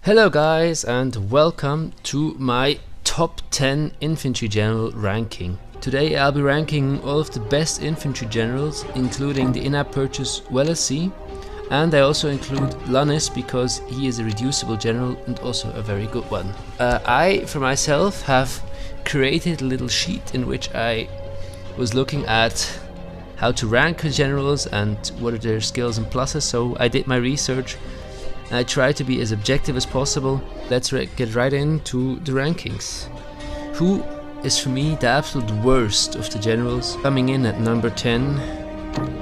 Hello guys and welcome to my top 10 infantry general ranking. Today I'll be ranking all of the best infantry generals, including the in-app purchase Wellesley, and I also include Lannis because he is a reducible general and also a very good one. I for myself have created a little sheet in which I was looking at how to rank the generals and what are their skills and pluses, so I did my research. I try to be as objective as possible. Let's get right into the rankings. Who is for me the absolute worst of the generals? Coming in at number 10,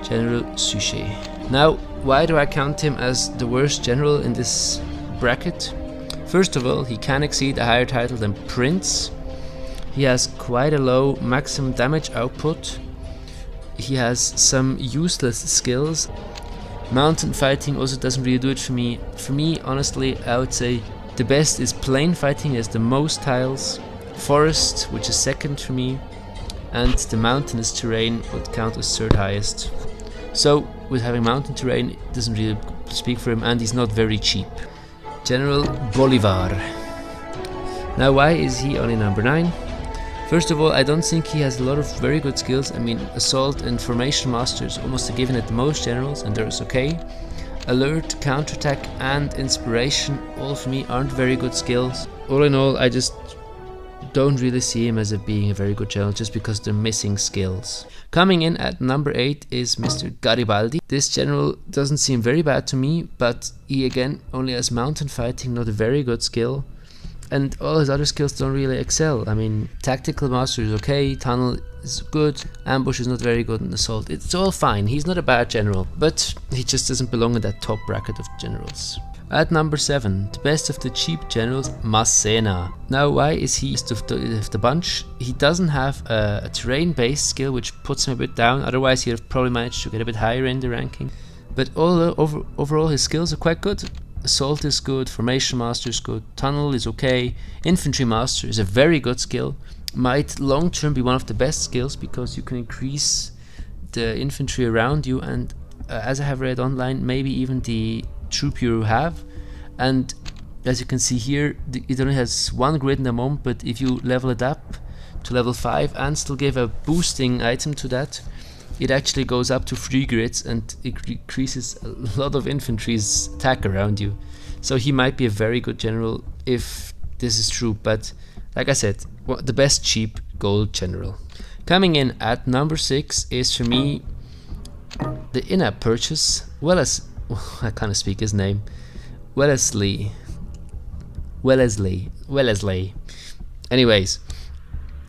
General Suchet. Now, why do I count him as the worst general in this bracket? First of all, he can exceed a higher title than Prince. He has quite a low maximum damage output. He has some useless skills. Mountain fighting also doesn't really do it for me. For me, honestly, I would say the best is plain fighting. He has the most tiles. Forest, which is second for me, and the mountainous terrain would count as third highest. So, with having mountain terrain, it doesn't really speak for him, and he's not very cheap. General Bolivar. Now, why is he only number 9? First of all, I don't think he has a lot of very good skills. I mean, Assault and Formation Master is almost a given at most generals, and there's okay. Alert, Counterattack and Inspiration, all for me aren't very good skills. All in all, I just don't really see him as being a very good general just because they're missing skills. Coming in at number 8 is Mr. Garibaldi. This general doesn't seem very bad to me, but he again only has mountain fighting, not a very good skill. And all his other skills don't really excel. I mean, Tactical Master is okay, Tunnel is good, Ambush is not very good, and Assault, it's all fine. He's not a bad general, but he just doesn't belong in that top bracket of generals. At number 7, the best of the cheap generals, Massena. Now, why is he best of the bunch? He doesn't have a terrain-based skill, which puts him a bit down. Otherwise, he'd have probably managed to get a bit higher in the ranking. But overall, his skills are quite good. Assault is good, Formation Master is good, Tunnel is okay, Infantry Master is a very good skill, might long term be one of the best skills because you can increase the infantry around you, and as I have read online, maybe even the troop you have. And as you can see here, it only has one grid in the moment, but if you level it up to level 5 and still give a boosting item to that, it actually goes up to 3 grids and it increases a lot of infantry's attack around you. So he might be a very good general if this is true, but like I said, the best cheap gold general. Coming in at number 6 is for me the in-app purchase, I can't speak his name, Wellesley. Anyways,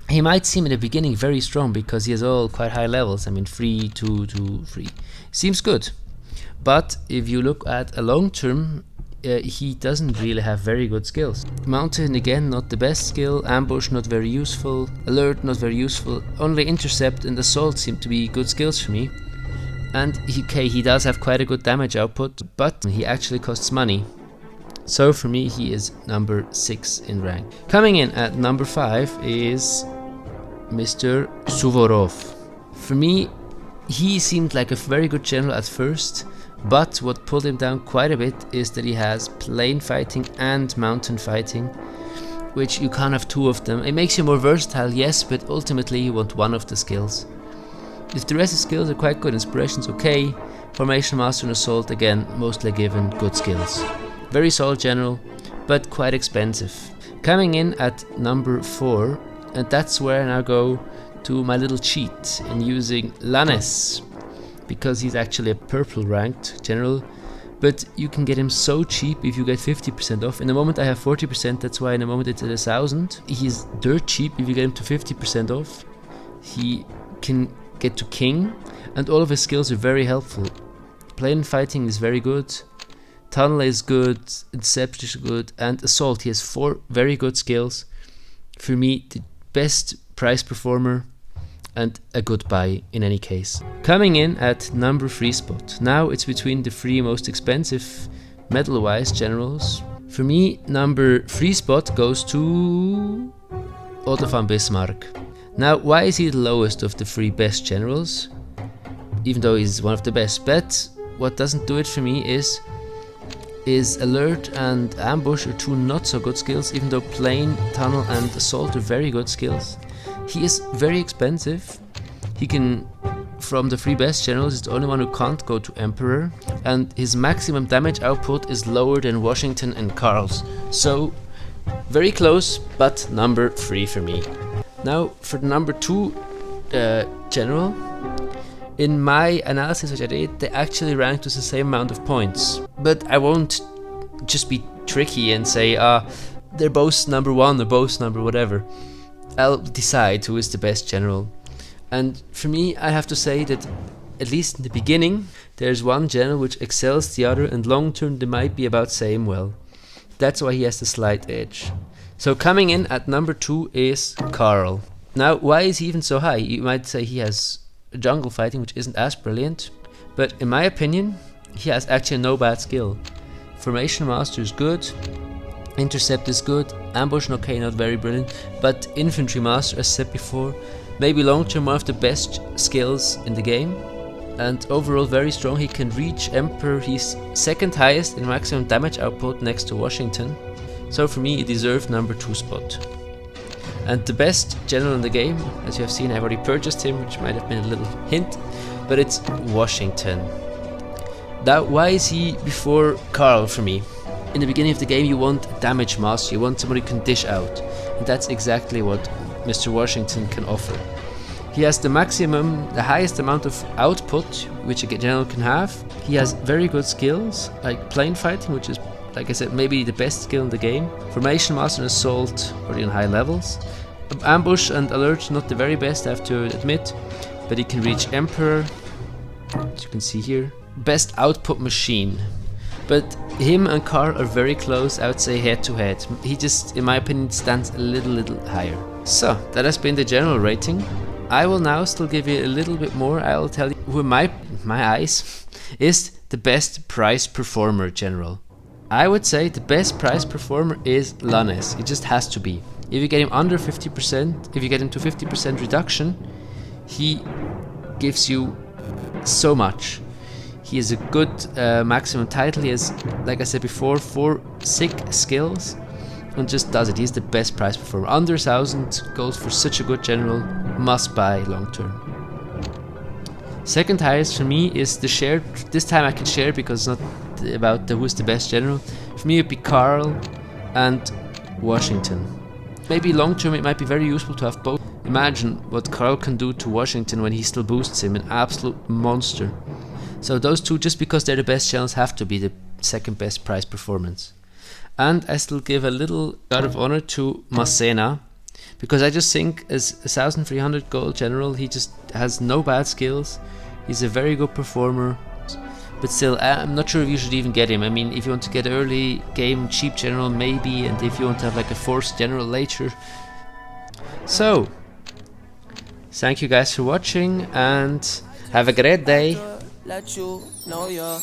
he might seem in the beginning very strong because he has all quite high levels. I mean, 3, 2, 2, 3. Seems good. But if you look at a long term, he doesn't really have very good skills. Mountain, again, not the best skill. Ambush, not very useful. Alert, not very useful. Only Intercept and Assault seem to be good skills for me. And he does have quite a good damage output, but he actually costs money. So for me, he is number 6 in rank. Coming in at number 5 is Mr. Suvorov. For me, he seemed like a very good general at first, but what pulled him down quite a bit is that he has plain fighting and mountain fighting, which you can't have 2 of them. It makes you more versatile, yes, but ultimately you want 1 of the skills. If the rest of the skills are quite good, Inspiration's okay, Formation Master and Assault, again, mostly given good skills. Very solid general, but quite expensive. Coming in at number 4, and that's where I now go to my little cheat in using Lannis, because he's actually a purple ranked general, but you can get him so cheap if you get 50% off. In the moment I have 40%, that's why in the moment it's at 1,000. He's dirt cheap if you get him to 50% off. He can get to King, and all of his skills are very helpful. Plain fighting is very good. Tunnel is good, Intercept is good, and Assault, he has 4 very good skills. For me, the best price performer and a good buy in any case. Coming in at number 3 spot. Now it's between the 3 most expensive medal-wise generals. For me, number 3 spot goes to Otto von Bismarck. Now, why is he the lowest of the 3 best generals? Even though he's one of the best, but what doesn't do it for me is is alert and ambush are two not so good skills, even though plain, tunnel and assault are very good skills. He is very expensive. He can, from the three best generals, is the only one who can't go to Emperor, and his maximum damage output is lower than Washington and Karl's. So very close, but number 3 for me. Now for the number 2 general. In my analysis which I did, they actually ranked with the same amount of points. But I won't just be tricky and say they're both number 1 or both number whatever. I'll decide who is the best general. And for me, I have to say that at least in the beginning, there's one general which excels the other, and long term they might be about same well. That's why he has the slight edge. So coming in at number 2 is Karl. Now why is he even so high? You might say he has jungle fighting, which isn't as brilliant, but in my opinion he has actually no bad skill. Formation master is good, intercept is good, ambush okay, not very brilliant, but infantry master, as said before, maybe long term one of the best skills in the game, and overall very strong. He can reach Emperor. He's second highest in maximum damage output next to Washington, so for me he deserved number 2 spot. And the best general in the game, as you have seen, I've already purchased him, which might have been a little hint, but it's Washington. Now why is he before Karl for me? In the beginning of the game you want a damage master, you want somebody who can dish out, and that's exactly what Mr. Washington can offer. He has the highest amount of output which a general can have. He has very good skills, like plane fighting, which is, like I said, maybe the best skill in the game. Formation master and assault already on high levels. Ambush and alert not the very best, I have to admit, but he can reach Emperor, as you can see here. Best output machine. But him and Karl are very close, I would say head to head. He just, in my opinion, stands a little higher. So, that has been the general rating. I will now still give you a little bit more. I will tell you who in my eyes is the best price performer general. I would say the best price performer is Lannes. It just has to be. If you get him under 50%, if you get him to 50% reduction, he gives you so much. He has a good maximum title. He has, like I said before, 4 sick skills and just does it. He's the best price performer. Under 1,000 gold for such a good general, must buy long term. Second highest for me is the shared. This time I can share because it's not about who's the best general. For me it would be Karl and Washington. Maybe long term it might be very useful to have both. Imagine what Karl can do to Washington when he still boosts him, an absolute monster. So those two, just because they're the best generals, have to be the second best price performance. And I still give a little guard of honor to Massena, because I just think as a 1,300 gold general he just has no bad skills. He's a very good performer, but still I'm not sure if you should even get him. I mean, if you want to get early game cheap general maybe, and if you want to have like a forced general later. So thank you guys for watching and have a great day. Let you know you're